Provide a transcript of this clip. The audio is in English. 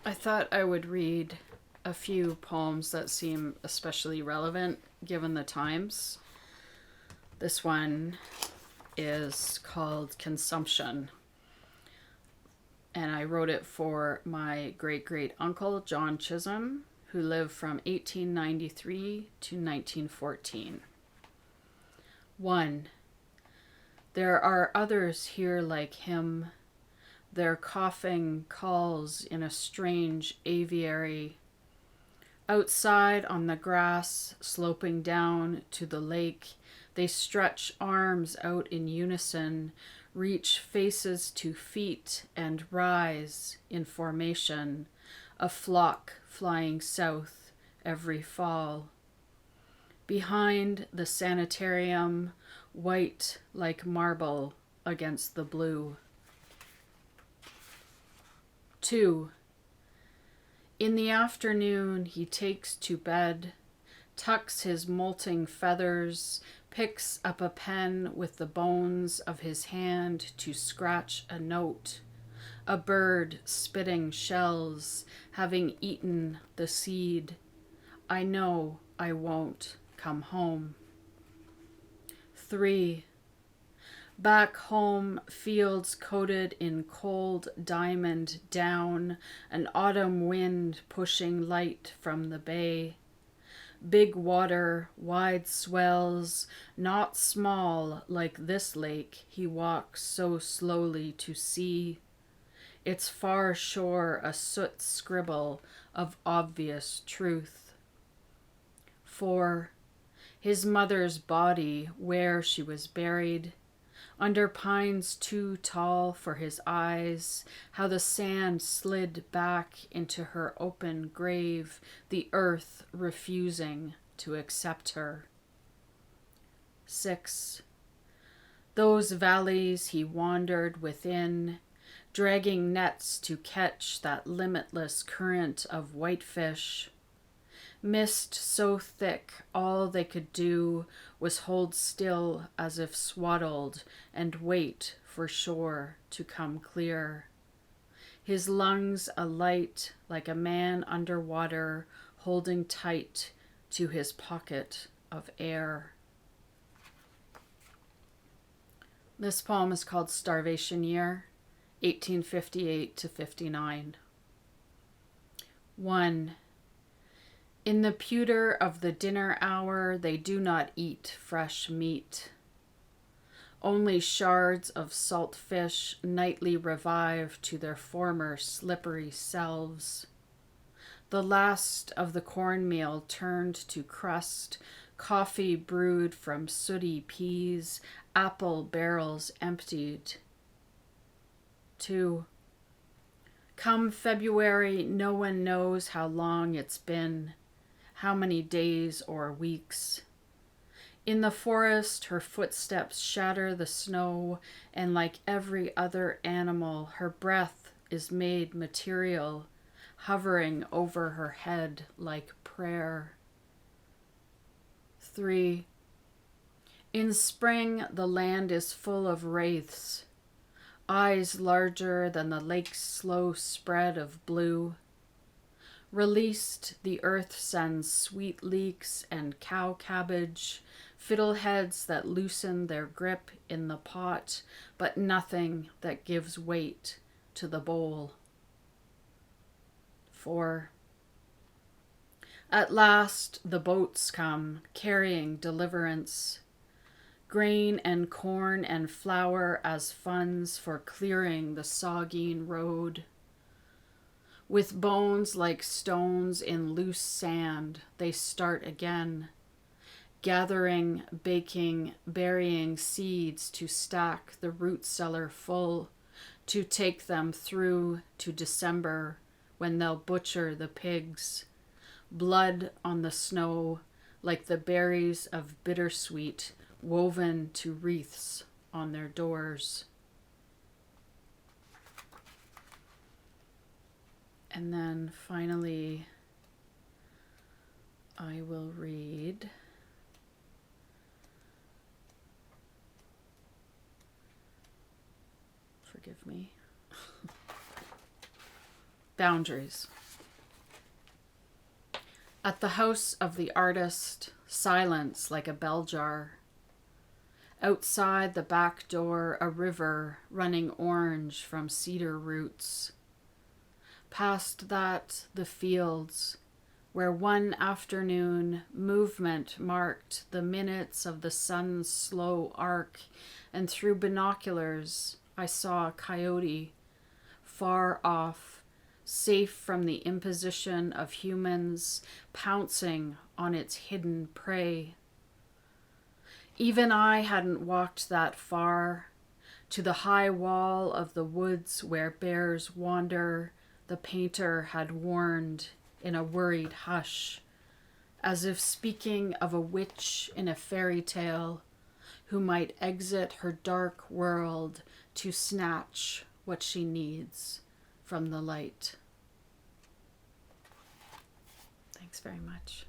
I thought I would read a few poems that seem especially relevant given the times. This one is called Consumption, and I wrote it for my great great uncle, John Chisholm, who lived from 1893 to 1914. 1. There are others here like him. Their coughing calls in a strange aviary. Outside on the grass, sloping down to the lake, they stretch arms out in unison, reach faces to feet, and rise in formation, a flock flying south every fall. Behind the sanitarium, white like marble against the blue. 2. In the afternoon he takes to bed, tucks his molting feathers, picks up a pen with the bones of his hand to scratch a note, a bird spitting shells, having eaten the seed. I know I won't come home. 3. Back home, fields coated in cold diamond down, an autumn wind pushing light from the bay. Big water, wide swells, not small like this lake he walks so slowly to see. Its far shore a soot scribble of obvious truth. 4. His mother's body where she was buried, under pines too tall for his eyes, how the sand slid back into her open grave, the earth refusing to accept her. 6. Those valleys he wandered within, dragging nets to catch that limitless current of whitefish. Mist so thick, all they could do was hold still as if swaddled and wait for shore to come clear. His lungs alight like a man underwater, holding tight to his pocket of air. This poem is called Starvation Year, 1858 to 59. 1. In the pewter of the dinner hour, they do not eat fresh meat. Only shards of salt fish nightly revive to their former slippery selves. The last of the cornmeal turned to crust, coffee brewed from sooty peas, apple barrels emptied. 2. Come February, no one knows how long it's been, how many days or weeks. In the forest, her footsteps shatter the snow, and like every other animal, her breath is made material, hovering over her head like prayer. 3. In spring, the land is full of wraiths, eyes larger than the lake's slow spread of blue. Released, the earth sends sweet leeks and cow cabbage, fiddleheads that loosen their grip in the pot, but nothing that gives weight to the bowl. 4. At last, the boats come, carrying deliverance, grain and corn and flour as funds for clearing the Saugeen Road. With bones like stones in loose sand, they start again, gathering, baking, burying seeds to stack the root cellar full, to take them through to December when they'll butcher the pigs, blood on the snow like the berries of bittersweet woven to wreaths on their doors. And then finally, I will read forgive me. Boundaries. At the house of the artist, silence like a bell jar. Outside the back door, a river running orange from cedar roots. Past that, the fields, where one afternoon movement marked the minutes of the sun's slow arc, and through binoculars I saw a coyote, far off, safe from the imposition of humans, pouncing on its hidden prey. Even I hadn't walked that far, to the high wall of the woods where bears wander, the painter had warned in a worried hush, as if speaking of a witch in a fairy tale who might exit her dark world to snatch what she needs from the light. Thanks very much.